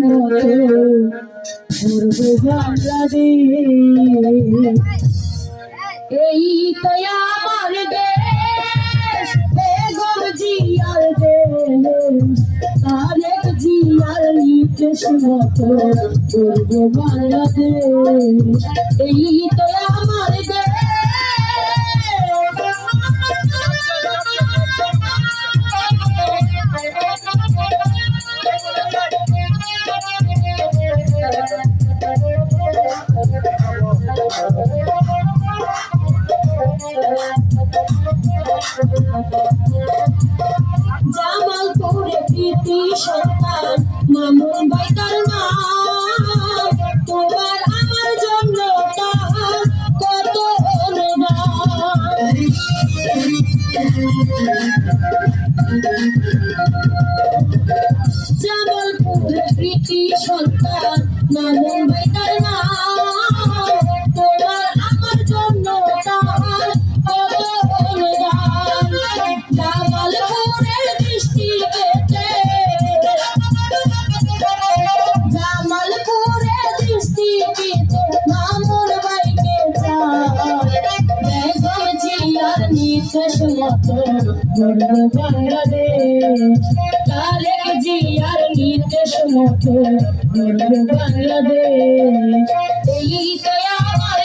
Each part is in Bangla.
মতো পূর্ব বাংলাদেশ। এই তো আমার দেশ, বেগম জিয়ার দেশ, তারেক জিয়ার নির্দেশ মতো পূর্ব বাংলাদেশ। এই তো আমার দেশ। জামালপুরে কৃতি সন্তান মামুন ভাই তার নাম, তোমার আমার জন্য তার কত অনুদান। জামালপুরে কৃতি সন্তান মামুন ভাই তার নাম, তোমার আমার জন্য তার কত অনুদান। জামালপুরের দৃষ্টি পেতে, জামালপুরের দৃষ্টি পেতে মামুন ভাইকে চায়, বেগম জিয়ার নির্দেশ মতো গড়ব বাংলাদেশ। তারেক জিয়ার নির্দেশ মতো গড়ব বাংলাদেশ। এই তো আমার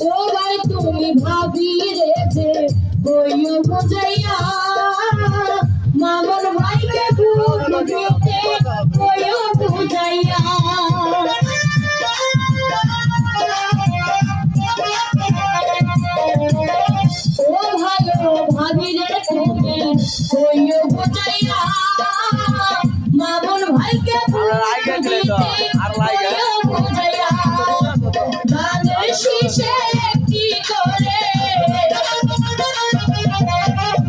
ও ভাই তুমি ভাবি রে যে বইও বুঝাইয়া, মামুন ভাইকে ভুল দিতে বইও বুঝাইয়া। ও ভালো ভাবি রে তুমি বইও বুঝাইয়া, মামুন ভাইকে ভুল দিতে বইও বুঝাইয়া। গানের শীষে একটি করে,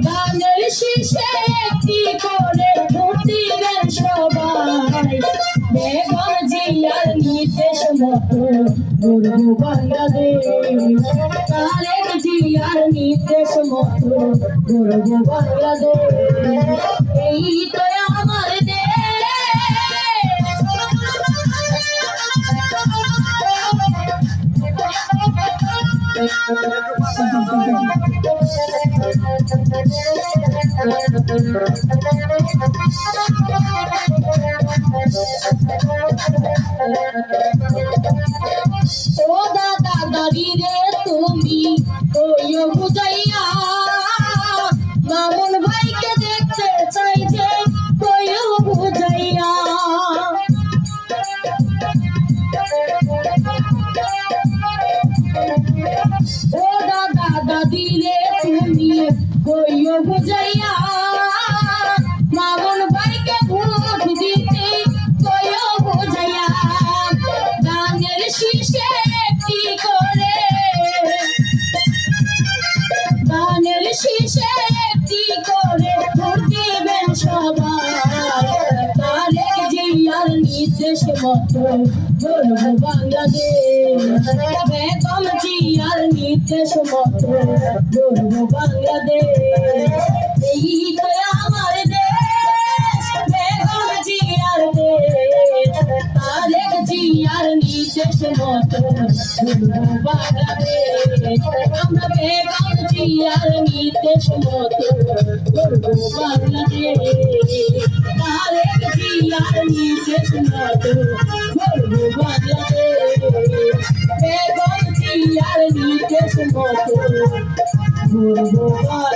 গানের শীষে একটি করে ভোট দিবেন সবাই, বেগম জিয়ার নির্দেশ মতো গড়ব বাংলাদেশ। তারেক জিয়ার নির্দেশ মতো গড়ব বাংলাদেশ। এই তো আমার ও দাদা দাদি রে তুমি ওইও বুঝাইয়া, মামুন ভাইকে দেখতে চাই যে ওইও বুঝাইয়া। ও দাদা দাদি রে তুমি ওইও বুঝাইয়া, মামুন ভাইকে ভোট দিতে ওইও বুঝাইয়া। গানের শীষে একটি করে, গানের শীষে একটি করে ভোট দিবেন সবাই, তারেক জিয়ার নির্দেশ মতো গড়ব বাংলাদেশ। বেগম জিয়ার নির্দেশ মতো গড়ব বাংলাদেশ। এই তো আমার দেশ, বেগম জিয়ার দেশ, তারেক জিয়ার নির্দেশ মতো গড়ব বাংলাদেশ। আমরা বেগম জিয়ার নির্দেশ মতো গড়ব বাংলাদেশ। তারেক জিয়ার নির্দেশ মতো গড়ব বাংলাদেশ। বেগম জিয়ার নির্দেশ মতো গড়ব বাংলাদেশ।